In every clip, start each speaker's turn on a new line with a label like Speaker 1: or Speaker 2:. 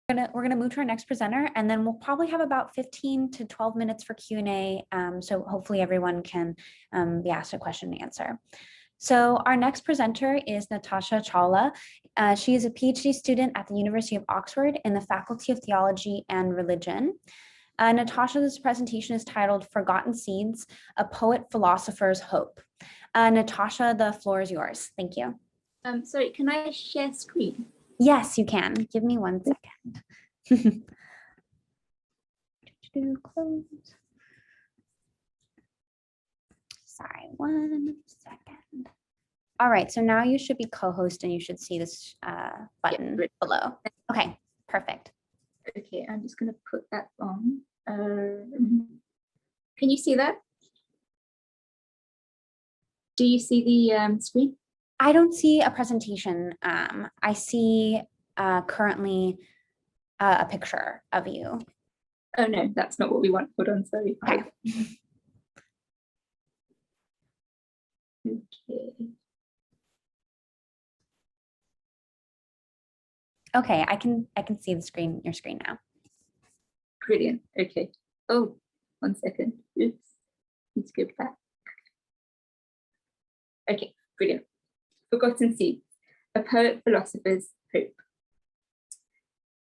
Speaker 1: We're gonna move to our next presenter, and then we'll probably have about 15 to 12 minutes for Q&A. So hopefully everyone can be asked a question and answer. So our next presenter is Natasha Chawla. She is a PhD student at the University of Oxford in the Faculty of Theology and Religion. Natasha's presentation is titled Forgotten Seeds, A Poet-Philosopher's Hope. Natasha, the floor is yours. Thank you.
Speaker 2: Sorry, can I share screen?
Speaker 1: Yes, you can. Give me 1 second. Close. Sorry, 1 second. All right, so now you should be co-host and you should see this button below. Okay, perfect.
Speaker 2: Okay, I'm just going to put that on. Can you see that? Do you see the screen?
Speaker 1: I don't see a presentation. I see currently a picture of you.
Speaker 2: Oh no, that's not what we want. Hold on, sorry.
Speaker 1: Okay.
Speaker 2: Okay.
Speaker 1: Okay, I can see the screen, your screen now.
Speaker 2: Brilliant. Okay. Oh, 1 second. Oops. Need to go back. Okay, brilliant. Forgotten Seeds, a poet-philosopher's hope.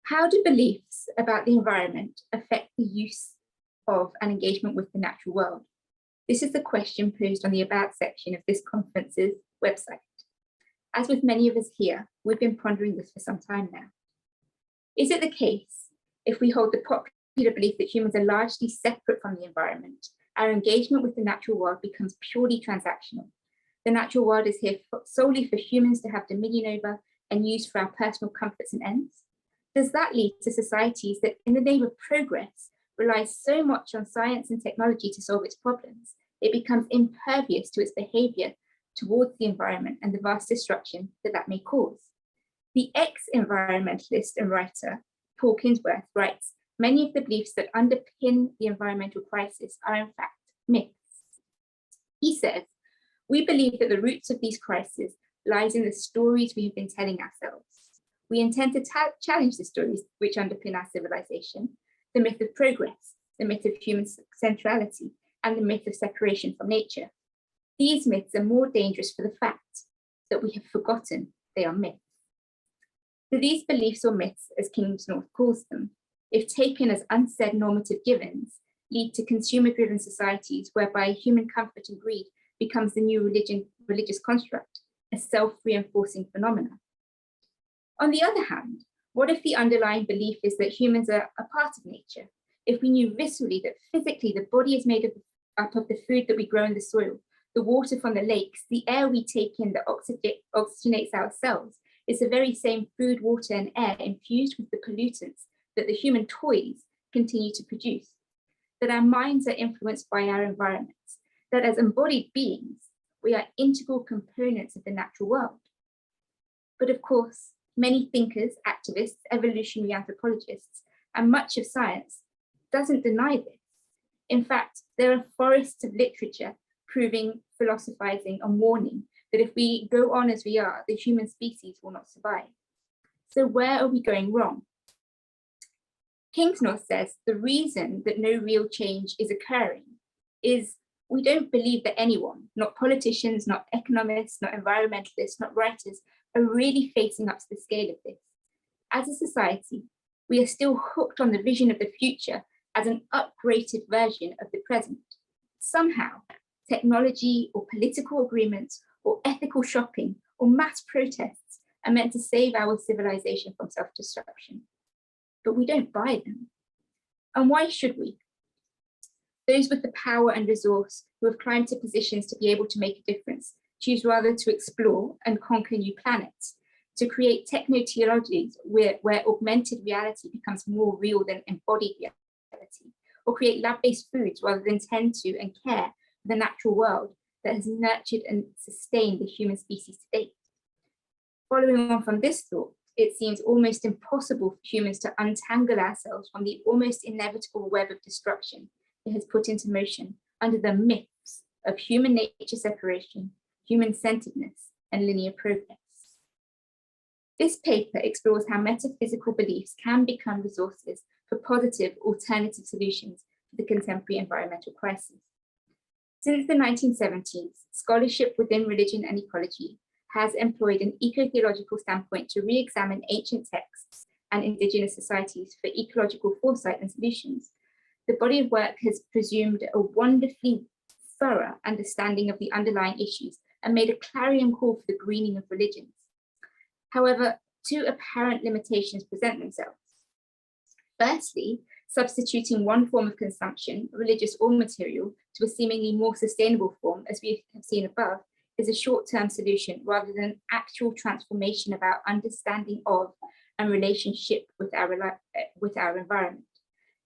Speaker 2: How do beliefs about the environment affect the use of and engagement with the natural world? This is the question posed on the About section of this conference's website. As with many of us here, we've been pondering this for some time now. Is it the case, if we hold the popular belief that humans are largely separate from the environment, our engagement with the natural world becomes purely transactional? The natural world is here solely for humans to have dominion over and use for our personal comforts and ends? Does that lead to societies that, in the name of progress, rely so much on science and technology to solve its problems, it becomes impervious to its behavior towards the environment and the vast destruction that that may cause? The ex-environmentalist and writer, Paul Kinsworth, writes, many of the beliefs that underpin the environmental crisis are in fact myths. He says, we believe that the roots of these crises lies in the stories we have been telling ourselves. We intend to challenge the stories which underpin our civilization, the myth of progress, the myth of human centrality, and the myth of separation from nature. These myths are more dangerous for the fact that we have forgotten they are myths. So these beliefs or myths, as Kingsnorth calls them, if taken as unsaid normative givens, lead to consumer-driven societies whereby human comfort and greed becomes the new religious construct, a self-reinforcing phenomenon. On the other hand, what if the underlying belief is that humans are a part of nature? If we knew viscerally that physically the body is made up of the food that we grow in the soil, the water from the lakes, the air we take in that oxygenates our cells, is the very same food, water, and air infused with the pollutants that the human toys continue to produce, that our minds are influenced by our environments, that as embodied beings, we are integral components of the natural world. But of course, many thinkers, activists, evolutionary anthropologists, and much of science doesn't deny this. In fact, there are forests of literature proving, philosophizing, and warning that if we go on as we are, the human species will not survive. So where are we going wrong? Kingsnorth says the reason that no real change is occurring is we don't believe that anyone, not politicians, not economists, not environmentalists, not writers, are really facing up to the scale of this. As a society, we are still hooked on the vision of the future as an upgraded version of the present. Somehow, technology or political agreements or ethical shopping or mass protests are meant to save our civilization from self-destruction. But we don't buy them. And why should we? Those with the power and resource who have climbed to positions to be able to make a difference choose rather to explore and conquer new planets, to create techno-theologies where augmented reality becomes more real than embodied reality, or create lab-based foods rather than tend to and care for the natural world that has nurtured and sustained the human species to date. Following on from this thought, it seems almost impossible for humans to untangle ourselves from the almost inevitable web of destruction it has put into motion under the myths of human nature separation, human-centeredness, and linear progress. This paper explores how metaphysical beliefs can become resources for positive alternative solutions to the contemporary environmental crisis. Since the 1970s, scholarship within religion and ecology has employed an eco-theological standpoint to re-examine ancient texts and indigenous societies for ecological foresight and solutions. The body of work has presumed a wonderfully thorough understanding of the underlying issues and made a clarion call for the greening of religions. However, two apparent limitations present themselves. Firstly, substituting one form of consumption, religious or material, to a seemingly more sustainable form, as we have seen above, is a short-term solution rather than actual transformation of our understanding of and relationship with our environment.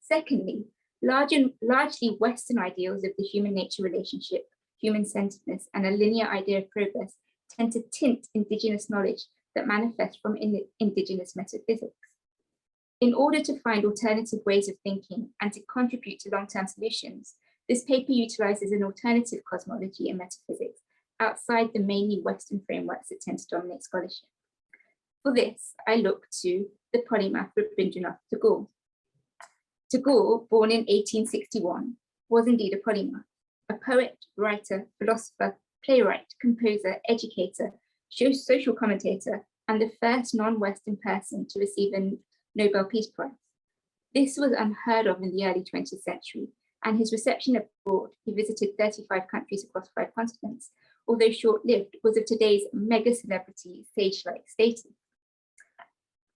Speaker 2: Secondly, largely Western ideals of the human-nature relationship, human-centeredness, and a linear idea of progress tend to tint indigenous knowledge that manifest from indigenous metaphysics. In order to find alternative ways of thinking and to contribute to long-term solutions, this paper utilizes an alternative cosmology and metaphysics outside the mainly Western frameworks that tend to dominate scholarship. For this, I look to the polymath Rabindranath Tagore. Tagore, born in 1861, was indeed a polymath, a poet, writer, philosopher, playwright, composer, educator, social commentator, and the first non-Western person to receive a Nobel Peace Prize. This was unheard of in the early 20th century, and his reception abroad, he visited 35 countries across 5 continents, although short-lived, was of today's mega celebrity sage-like status.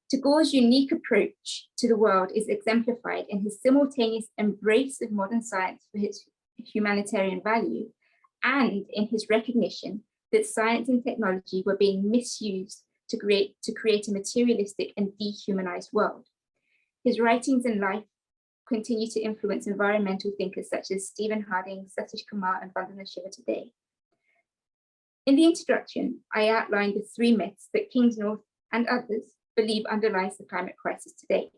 Speaker 2: Tagore's unique approach to the world is exemplified in his simultaneous embrace of modern science for its humanitarian value and in his recognition that science and technology were being misused to create a materialistic and dehumanized world. His writings and life continue to influence environmental thinkers such as Stephen Harding, Satish Kumar, and Vandana Shiva today. In the introduction, I outlined the 3 myths that King's North and others believe underlies the climate crisis today.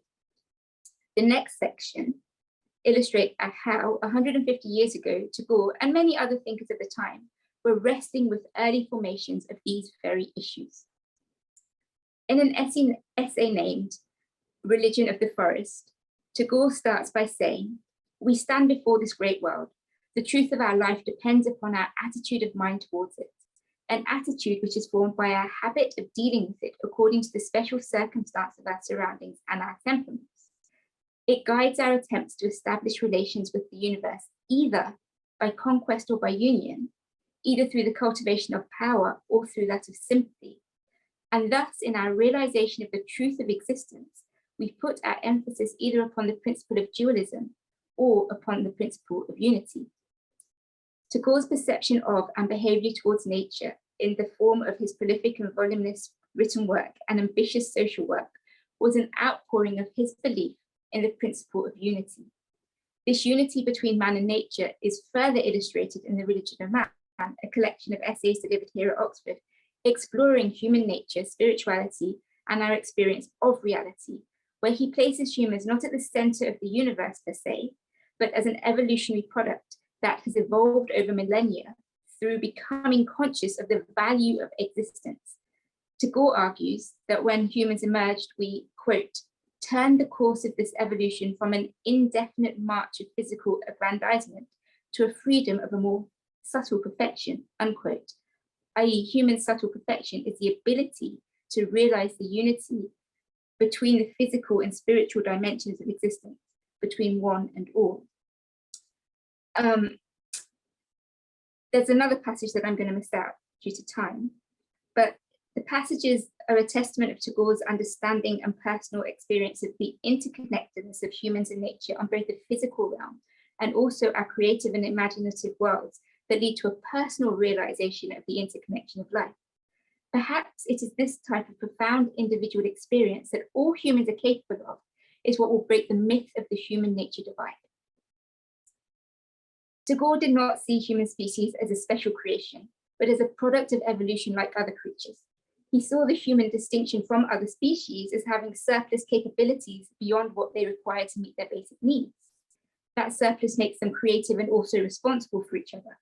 Speaker 2: The next section illustrates how 150 years ago, Tagore and many other thinkers of the time were wrestling with early formations of these very issues. In an essay named Religion of the Forest, Tagore starts by saying, "We stand before this great world. The truth of our life depends upon our attitude of mind towards it, an attitude which is formed by our habit of dealing with it according to the special circumstance of our surroundings and our temperaments. It guides our attempts to establish relations with the universe either by conquest or by union, either through the cultivation of power or through that of sympathy. And thus, in our realization of the truth of existence, we put our emphasis either upon the principle of dualism or upon the principle of unity." Tagore's perception of and behavior towards nature in the form of his prolific and voluminous written work and ambitious social work was an outpouring of his belief in the principle of unity. This unity between man and nature is further illustrated in The Religion of Man, a collection of essays delivered here at Oxford, exploring human nature, spirituality, and our experience of reality, where he places humans not at the center of the universe per se, but as an evolutionary product that has evolved over millennia through becoming conscious of the value of existence. Tagore argues that when humans emerged, we, quote, turned the course of this evolution from an indefinite march of physical aggrandizement to a freedom of a more subtle perfection, unquote, i.e. human subtle perfection is the ability to realize the unity between the physical and spiritual dimensions of existence, between one and all. There's another passage that I'm going to miss out due to time, but the passages are a testament of Tagore's understanding and personal experience of the interconnectedness of humans and nature on both the physical realm and also our creative and imaginative worlds that lead to a personal realization of the interconnection of life. Perhaps it is this type of profound individual experience that all humans are capable of is what will break the myth of the human nature divide. Tagore did not see human species as a special creation, but as a product of evolution like other creatures. He saw the human distinction from other species as having surplus capabilities beyond what they require to meet their basic needs. That surplus makes them creative and also responsible for each other.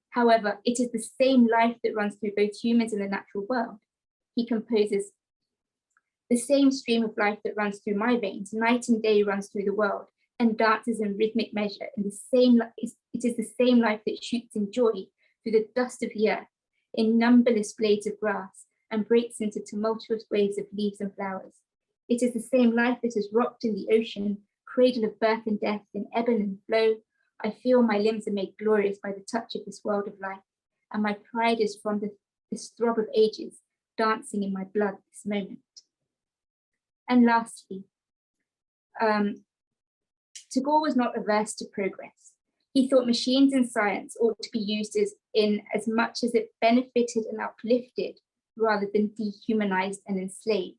Speaker 2: However, it is the same life that runs through both humans and the natural world. He composes, The same stream of life that runs through my veins, night and day, runs through the world and dances in rhythmic measure. And it is the same life that shoots in joy through the dust of the earth, in numberless blades of grass, and breaks into tumultuous waves of leaves and flowers. It is the same life that has rocked in the ocean, cradle of birth and death, in ebb and flow. I feel my limbs are made glorious by the touch of this world of life, and my pride is from this throb of ages, dancing in my blood this moment. And lastly, Tagore was not averse to progress. He thought machines in science ought to be used as much as it benefited and uplifted, rather than dehumanized and enslaved.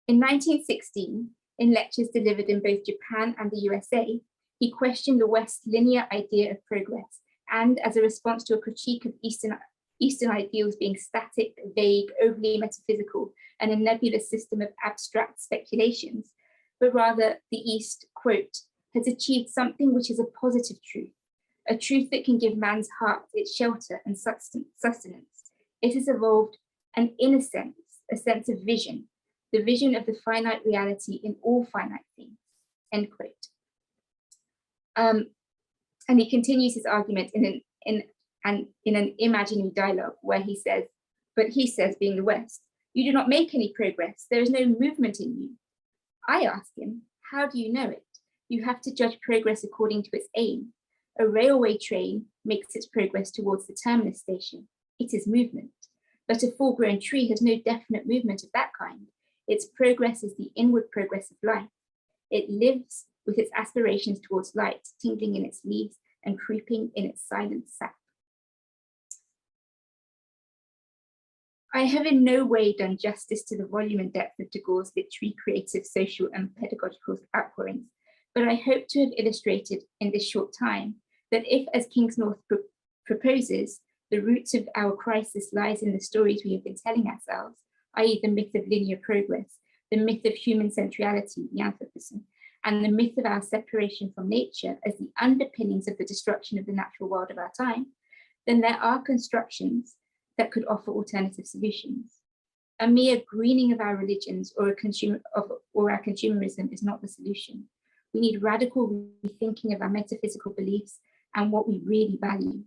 Speaker 2: In 1916, in lectures delivered in both Japan and the USA, he questioned the West's linear idea of progress, and as a response to a critique of Eastern ideals being static, vague, overly metaphysical, and a nebulous system of abstract speculations, but rather the East, quote, has achieved something which is a positive truth, a truth that can give man's heart its shelter and sustenance. It has evolved an inner sense, a sense of vision, the vision of the finite reality in all finite things, end quote. And he continues his argument in an imaginary dialogue where he says, but he says, being the West, you do not make any progress, there is no movement in you. I ask him, how do you know it? You have to judge progress according to its aim. A railway train makes its progress towards the terminus station. It is movement. But a full-grown tree has no definite movement of that kind. Its progress is the inward progress of life. It lives with its aspirations towards light, tingling in its leaves and creeping in its silent sap. I have in no way done justice to the volume and depth of Tagore's literary, creative, social, and pedagogical outpourings, but I hope to have illustrated in this short time that if, as Kingsnorth proposes, the roots of our crisis lies in the stories we have been telling ourselves, i.e. the myth of linear progress, the myth of human centrality, the Anthropocene, and the myth of our separation from nature as the underpinnings of the destruction of the natural world of our time, then there are constructions that could offer alternative solutions. A mere greening of our religions or our consumerism is not the solution. We need radical rethinking of our metaphysical beliefs and what we really value.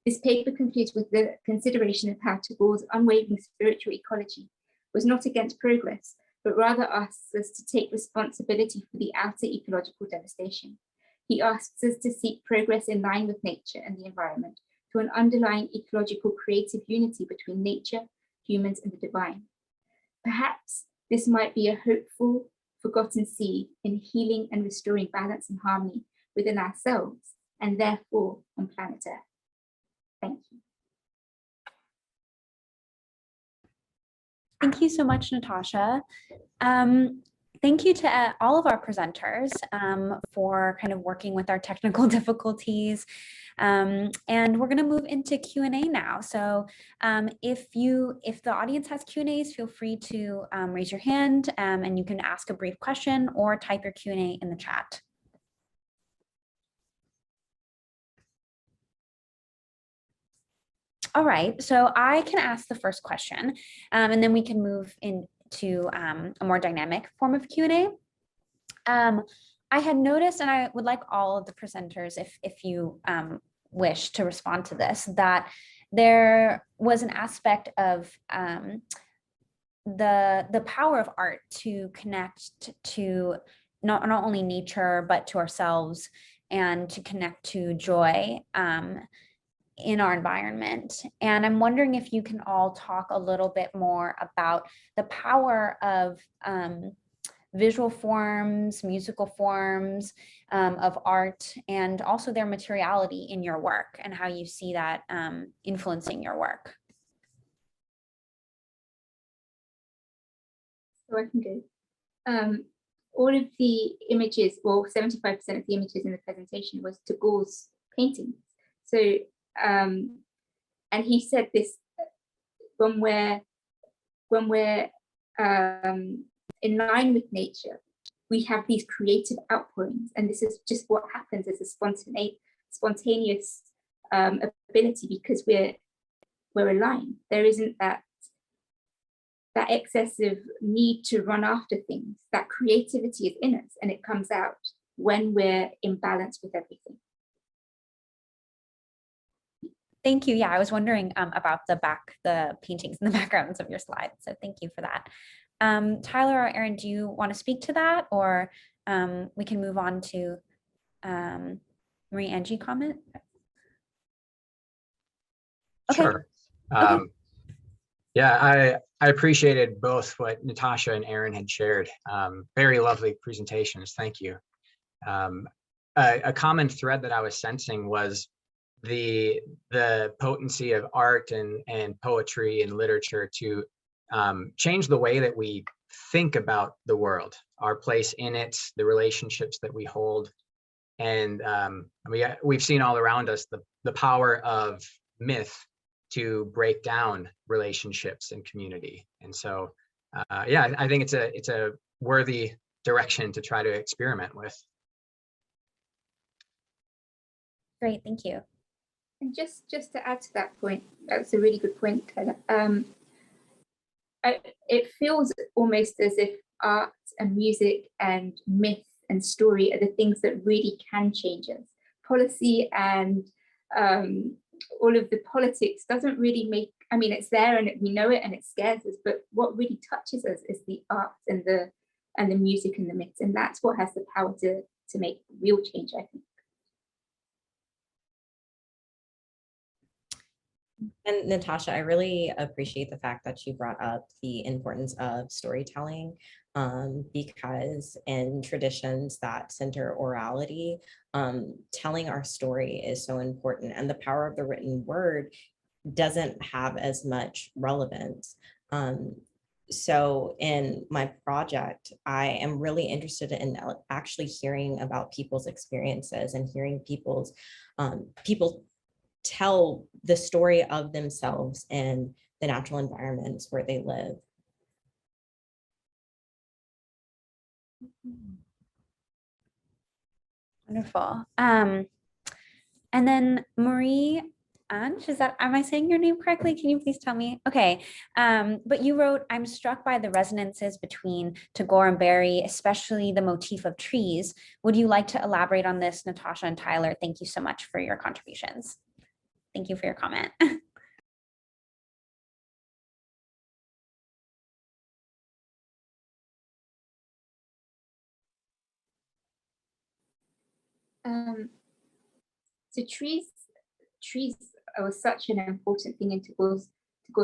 Speaker 2: This paper concludes with the consideration of how Tagore's unwavering spiritual ecology was not against progress, but rather asks us to take responsibility for the outer ecological devastation. He asks us to seek progress in line with nature and the environment, to an underlying ecological creative unity between nature, humans, and the divine. Perhaps this might be a hopeful, forgotten seed in healing and restoring balance and harmony within ourselves, and therefore on planet Earth. Thank you.
Speaker 1: Thank you so much, Natasha. Thank you to all of our presenters for kind of working with our technical difficulties. And we're going to move into Q&A now. So if the audience has Q&As, feel free to raise your hand and you can ask a brief question or type your Q&A in the chat. All right, so I can ask the first question and then we can move into a more dynamic form of Q&A. I had noticed, and I would like all of the presenters, if you wish to respond to this, that there was an aspect of the power of art to connect to not only nature, but to ourselves, and to connect to joy in our environment. And I'm wondering if you can all talk a little bit more about the power of visual forms, musical forms of art, and also their materiality in your work and how you see that influencing your work.
Speaker 2: So I can go. All of the images, well, 75% of the images in the presentation was Tagore's paintings. So, and he said this, when we're in line with nature, we have these creative outpourings, and this is just what happens as a spontaneous ability, because we're aligned. There isn't that that excessive need to run after things, that creativity is in us and it comes out when we're in balance with everything.
Speaker 1: Thank you. Yeah, I was wondering about the paintings in the backgrounds of your slides. So thank you for that. Tyler or Erin, do you want to speak to that, or we can move on to Marie-Angie comment? Okay.
Speaker 3: Sure.
Speaker 1: Okay.
Speaker 3: Yeah, I appreciated both what Natasha and Erin had shared. Very lovely presentations. Thank you. A common thread that I was sensing was the potency of art and poetry and literature to change the way that we think about the world, our place in it, the relationships that we hold. And we've seen all around us the power of myth to break down relationships and community. And so, yeah, I think it's a worthy direction to try to experiment with.
Speaker 1: Great, thank you.
Speaker 2: And just to add to that point, that's a really good point, Tyler. It feels almost as if art and music and myth and story are the things that really can change us. Policy and all of the politics doesn't really make, I mean, it's there and we know it and it scares us, but what really touches us is the art and the music and the myths, and that's what has the power to make real change, I think.
Speaker 4: And Natasha, I really appreciate the fact that you brought up the importance of storytelling, because in traditions that center orality, telling our story is so important, and the power of the written word doesn't have as much relevance. So in my project, I am really interested in actually hearing about people's experiences and hearing people tell the story of themselves in the natural environments where they live.
Speaker 1: Wonderful. And then Marie-Ange, am I saying your name correctly? Can you please tell me? Okay. But you wrote, I'm struck by the resonances between Tagore and Barry, especially the motif of trees. Would you like to elaborate on this, Natasha and Tyler? Thank you so much for your contributions. Thank you for your comment.
Speaker 2: So trees are such an important thing in Tagore's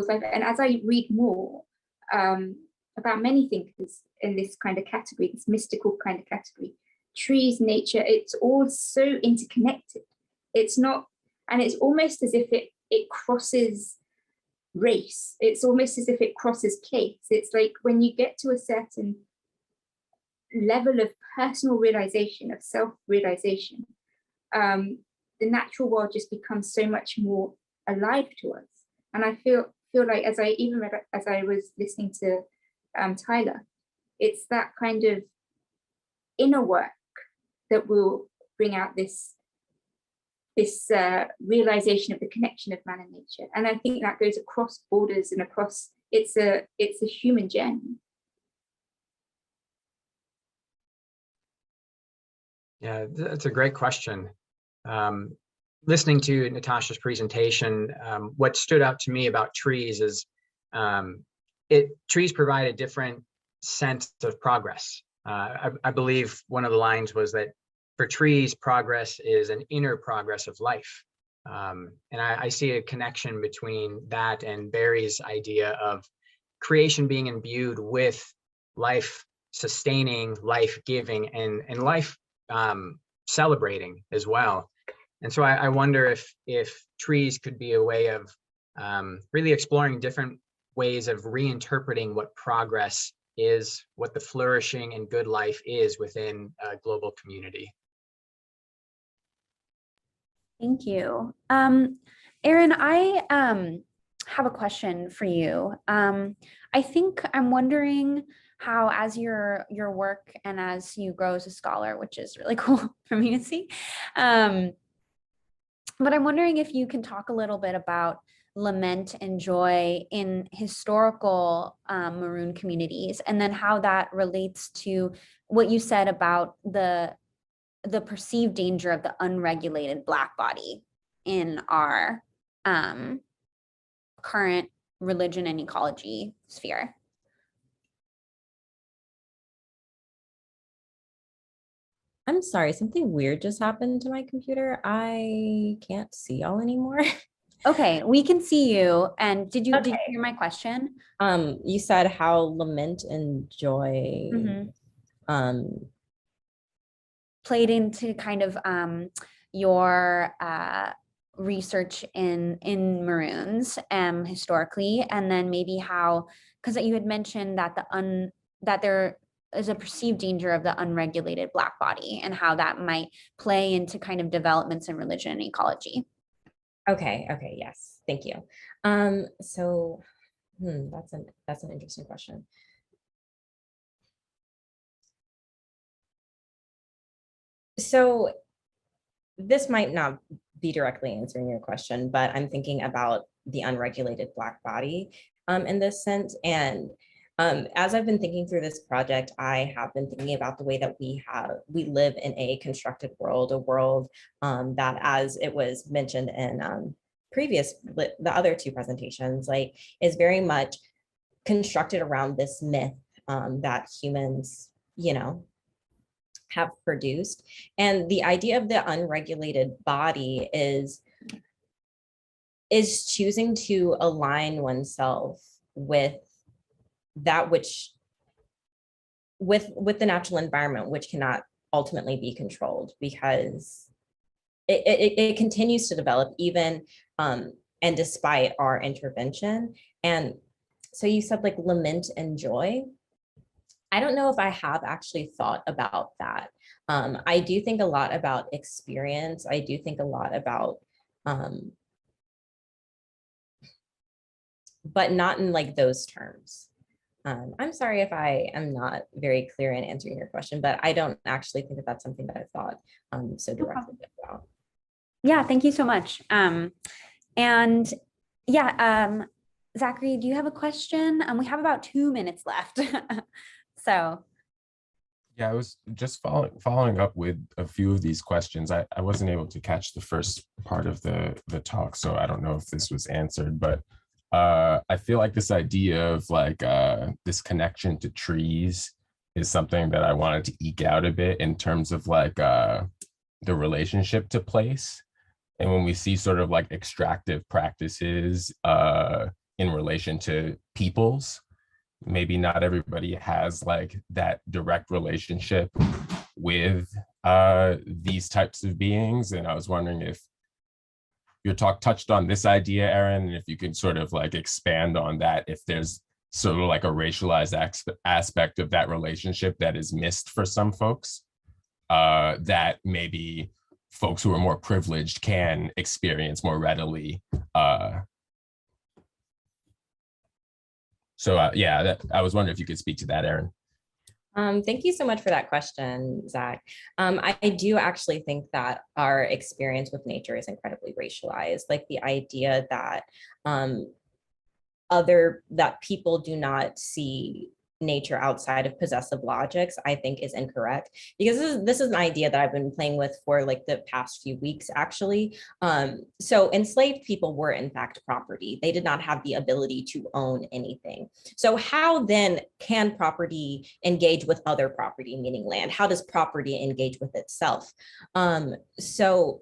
Speaker 2: life. And as I read more about many thinkers in this kind of category, this mystical kind of category, trees, nature, it's all so interconnected. It's not, and it's almost as if it crosses race. It's almost as if it crosses place. It's like when you get to a certain level of personal realization, of self-realization, the natural world just becomes so much more alive to us. And I feel like as I was listening to Tyler, it's that kind of inner work that will bring out this realization of the connection of man and nature. And I think that goes across borders and across, it's a human journey.
Speaker 3: Yeah, that's a great question. Listening to Natasha's presentation, what stood out to me about trees is trees provide a different sense of progress. I believe one of the lines was that for trees, progress is an inner progress of life. And I see a connection between that and Barry's idea of creation being imbued with life sustaining, life giving, and life celebrating as well. And so I wonder if trees could be a way of really exploring different ways of reinterpreting what progress is, what the flourishing and good life is within a global community.
Speaker 1: Thank you. Erin, I have a question for you. I think I'm wondering how, as your work and as you grow as a scholar, which is really cool for me to see, but I'm wondering if you can talk a little bit about lament and joy in historical Maroon communities, and then how that relates to what you said about the perceived danger of the unregulated Black body in our current religion and ecology sphere.
Speaker 4: I'm sorry, something weird just happened to my computer. I can't see y'all anymore.
Speaker 1: Okay, we can see you. And did you
Speaker 4: Okay.
Speaker 1: hear my question?
Speaker 4: You said how lament and joy
Speaker 1: played into kind of your research in Maroons historically, and then maybe how, because you had mentioned that that there is a perceived danger of the unregulated Black body, and how that might play into kind of developments in religion and ecology.
Speaker 4: Okay, yes, thank you. So that's an interesting question. So this might not be directly answering your question, but I'm thinking about the unregulated Black body in this sense. And as I've been thinking through this project, I have been thinking about the way that we live in a constructed world, a world that, as it was mentioned in the other two presentations, like, is very much constructed around this myth that humans, have produced. And the idea of the unregulated body is choosing to align oneself with that which, with the natural environment, which cannot ultimately be controlled, because it continues to develop even and despite our intervention. And so you said like lament and joy. I don't know if I have actually thought about that. I do think a lot about experience. I do think a lot about, but not in like those terms. I'm sorry if I am not very clear in answering your question, but I don't actually think that that's something that I've thought so directly about.
Speaker 1: Yeah, thank you so much. And yeah, Zachary, do you have a question? We have about 2 minutes left. So.
Speaker 5: Yeah, I was just following up with a few of these questions. I wasn't able to catch the first part of the talk, so I don't know if this was answered, but I feel like this idea of like this connection to trees is something that I wanted to eke out a bit in terms of like the relationship to place. And when we see sort of like extractive practices in relation to peoples, maybe not everybody has like that direct relationship with these types of beings. And I was wondering if your talk touched on this idea, Erin, and if you could sort of like expand on that, if there's sort of like a racialized aspect of that relationship that is missed for some folks, that maybe folks who are more privileged can experience more readily. Yeah, I was wondering if you could speak to that, Erin.
Speaker 4: Thank you so much for that question, Zach. I do actually think that our experience with nature is incredibly racialized. Like the idea that that people do not see nature outside of possessive logics, I think is incorrect, because this is an idea that I've been playing with for like the past few weeks, actually. So enslaved people were in fact property. They did not have the ability to own anything. So how then can property engage with other property, meaning land? How does property engage with itself? So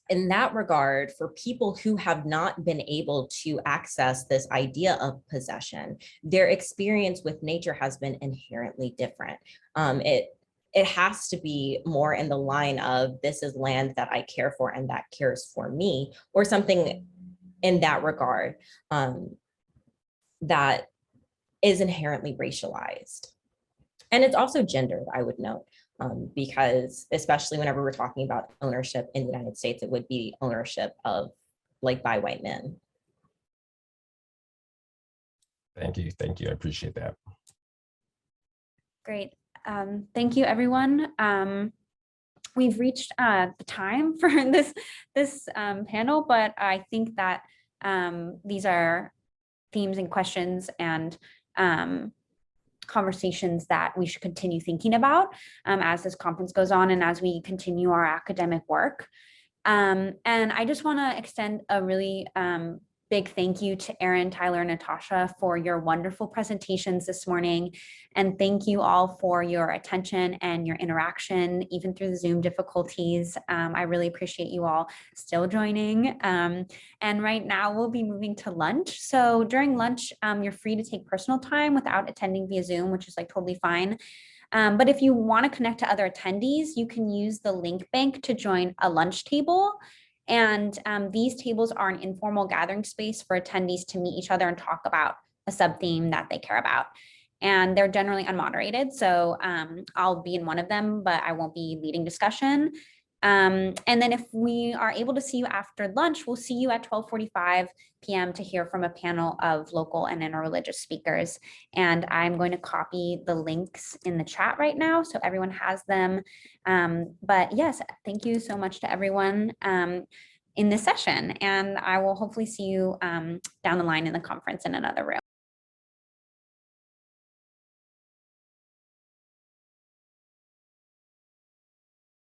Speaker 4: in that regard, for people who have not been able to access this idea of possession, their experience with nature has been inherently different. It has to be more in the line of, this is land that I care for and that cares for me, or something in that regard that is inherently racialized. And it's also gendered, I would note. Because especially whenever we're talking about ownership in the United States, it would be ownership of like by white men.
Speaker 5: Thank you. I appreciate that.
Speaker 1: Great. Thank you, everyone. We've reached the time for this panel, but I think that these are themes and questions and conversations that we should continue thinking about as this conference goes on and as we continue our academic work. And I just want to extend a really big thank you to Erin, Tyler, and Natasha for your wonderful presentations this morning. And thank you all for your attention and your interaction, even through the Zoom difficulties. I really appreciate you all still joining. And right now we'll be moving to lunch. So during lunch, you're free to take personal time without attending via Zoom, which is like totally fine. But if you want to connect to other attendees, you can use the link bank to join a lunch table. And these tables are an informal gathering space for attendees to meet each other and talk about a sub-theme that they care about. And they're generally unmoderated. So I'll be in one of them, but I won't be leading discussion. And then if we are able to see you after lunch, we'll see you at 12:45 p.m. to hear from a panel of local and interreligious speakers. And I'm going to copy the links in the chat right now so everyone has them. But yes, thank you so much to everyone in this session. And I will hopefully see you down the line in the conference in another room.